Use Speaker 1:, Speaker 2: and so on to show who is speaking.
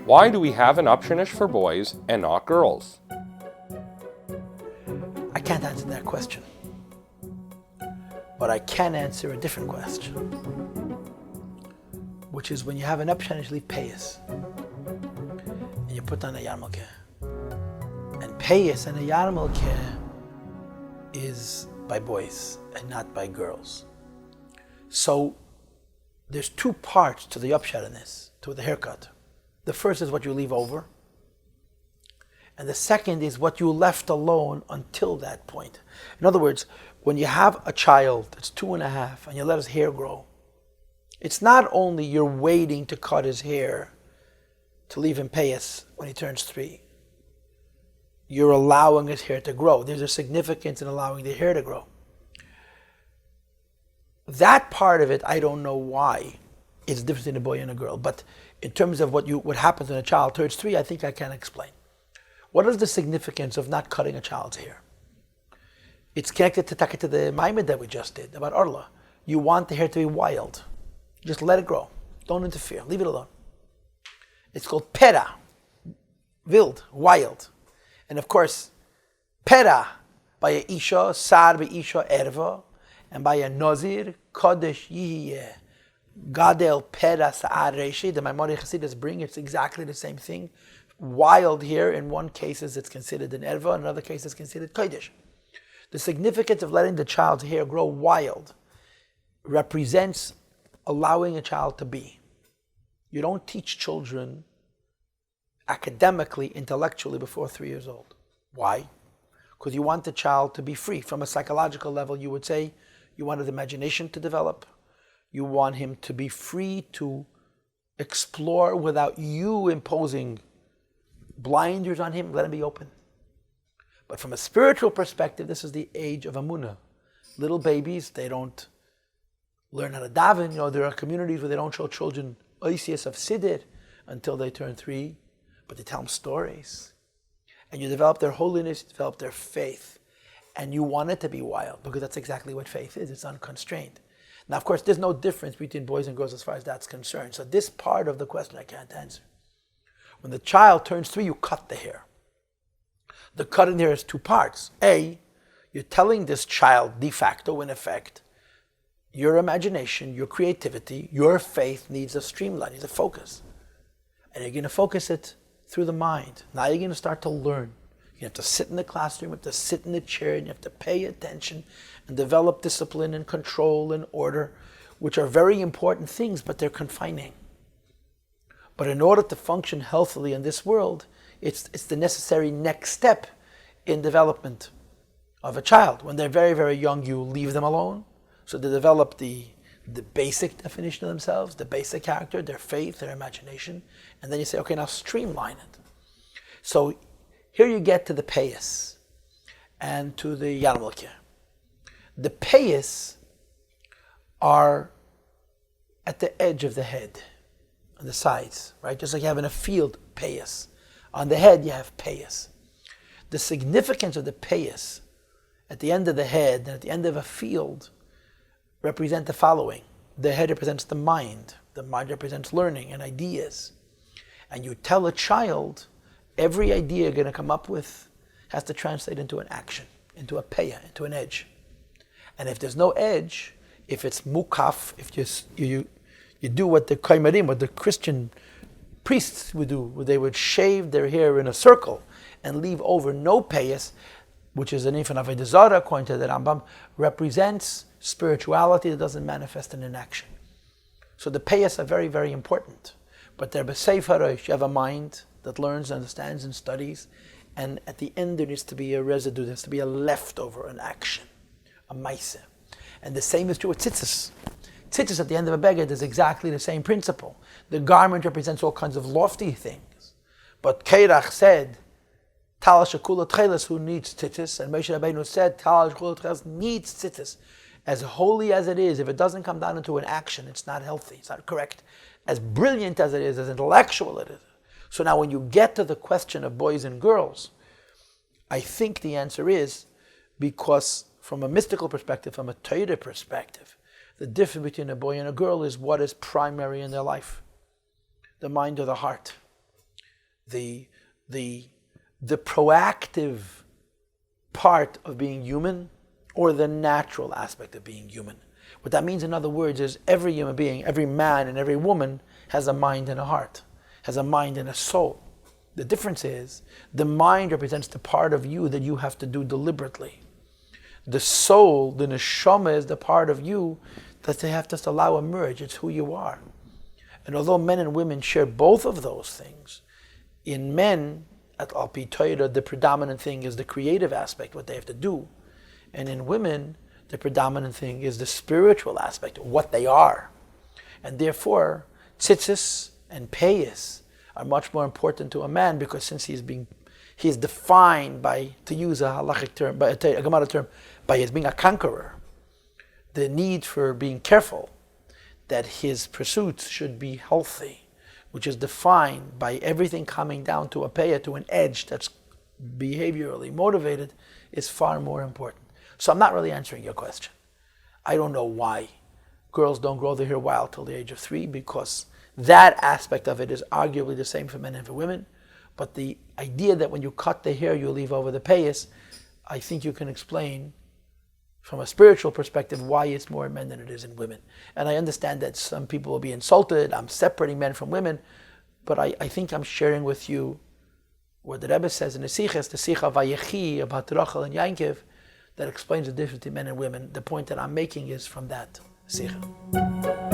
Speaker 1: Why do we have an upshernish for boys and not girls?
Speaker 2: I can't answer that question. But I can answer a different question, which is when you have an upshernish leave payas and you put on a yarmulke. And payas and a yarmulke is by boys and not by girls. So there's two parts to the upshernish, to the haircut. The first is what you leave over, and the second is what you left alone until that point. In other words, when you have a child that's 2.5 and you let his hair grow, it's not only you're waiting to cut his hair to leave him payas when he turns 3. You're allowing his hair to grow. There's a significance in allowing the hair to grow. That part of it, I don't know why it's different between a boy and a girl. But in terms of what happens when a child turns 3, I think I can explain. What is the significance of not cutting a child's hair? It's connected to the maimed that we just did about Orla. You want the hair to be wild. Just let it grow. Don't interfere. Leave it alone. It's called pera, wild, wild. And of course, pera by a isha, sar by isha erva, and by a nazir, kodesh yihiyeh, gadel pera sa'ar reishi. The Maimonides Chassidus bring, it's exactly the same thing. Wild here, in one case it's considered an erva, in another case it's considered kodesh. The significance of letting the child's hair grow wild represents allowing a child to be. You don't teach children academically, intellectually before 3 years old. Why? Because you want the child to be free. From a psychological level, you would say you want his imagination to develop. You want him to be free to explore without you imposing blinders on him. Let him be open. But from a spiritual perspective, this is the age of Amunah. Little babies, they don't learn how to daven. There are communities where they don't show children oisius of Siddur until they turn 3, but they tell them stories. And you develop their holiness, you develop their faith. And you want it to be wild, because that's exactly what faith is. It's unconstrained. Now, of course, there's no difference between boys and girls as far as that's concerned. So this part of the question I can't answer. When the child turns 3, you cut the hair. The cut in there is 2 parts. A, you're telling this child, de facto, in effect, your imagination, your creativity, your faith needs a streamline, needs a focus. And you're going to focus it through the mind. Now you're going to start to learn. You have to sit in the classroom, you have to sit in the chair, and you have to pay attention and develop discipline and control and order, which are very important things, but they're confining. But in order to function healthily in this world, it's the necessary next step in development of a child. When they're very, very young, you leave them alone. So they develop the basic definition of themselves, the basic character, their faith, their imagination. And then you say, okay, now streamline it. So here you get to the payas and to the yarmulke. The payas are at the edge of the head, on the sides, right? Just like you have in a field, payas. On the head, you have payas. The significance of the payas at the end of the head and at the end of a field represent the following. The head represents the mind represents learning and ideas. And you tell a child, every idea you're going to come up with has to translate into an action, into a paya, into an edge. And if there's no edge, if it's mukaf, if you do what the kaimarim, what the Christian priests would do, where they would shave their hair in a circle and leave over no payas, which is an infant avodah zarah, according to the Rambam, represents spirituality that doesn't manifest in an action. So the payas are very, very important. But they're b'seif harosh. You have a mind that learns, understands, and studies. And at the end, there needs to be a residue. There has to be a leftover, an action, a maise. And the same is true with tzitzis. Tzitzis at the end of a beged is exactly the same principle. The garment represents all kinds of lofty things. But Keirach said, Tal shekula tcheles, who needs tzitzis? And Moshe Rabbeinu said, Tal shekula tcheles needs tzitzis. As holy as it is, if it doesn't come down into an action, it's not healthy, it's not correct. As brilliant as it is, as intellectual it is. So now when you get to the question of boys and girls, I think the answer is because from a mystical perspective, from a Torah perspective, the difference between a boy and a girl is what is primary in their life. The mind or the heart. the proactive part of being human or the natural aspect of being human. What that means, in other words, is every human being, every man and every woman has a mind and a heart, has a mind and a soul. The difference is the mind represents the part of you that you have to do deliberately. The soul, the neshama, is the part of you that they have to allow emerge. It's who you are. And although men and women share both of those things, in men, at Al Pi Torah, the predominant thing is the creative aspect, what they have to do. And in women, the predominant thing is the spiritual aspect, what they are. And therefore, tzitzis and payas are much more important to a man, because since he is defined by, to use a halachic term, by a Gemara term, by his being a conqueror, the need for being careful that his pursuits should be healthy, which is defined by everything coming down to a payah, to an edge that's behaviorally motivated, is far more important. So I'm not really answering your question. I don't know why girls don't grow their hair wild till the age of 3, because that aspect of it is arguably the same for men and for women. But the idea that when you cut the hair you leave over the payas, I think you can explain from a spiritual perspective why it's more in men than it is in women. And I understand that some people will be insulted, I'm separating men from women, but I think I'm sharing with you what the Rebbe says in the Siches, the Sicha Vayechi about Rachel and Yankiv, that explains the difference between men and women. The point that I'm making is from that Sicha.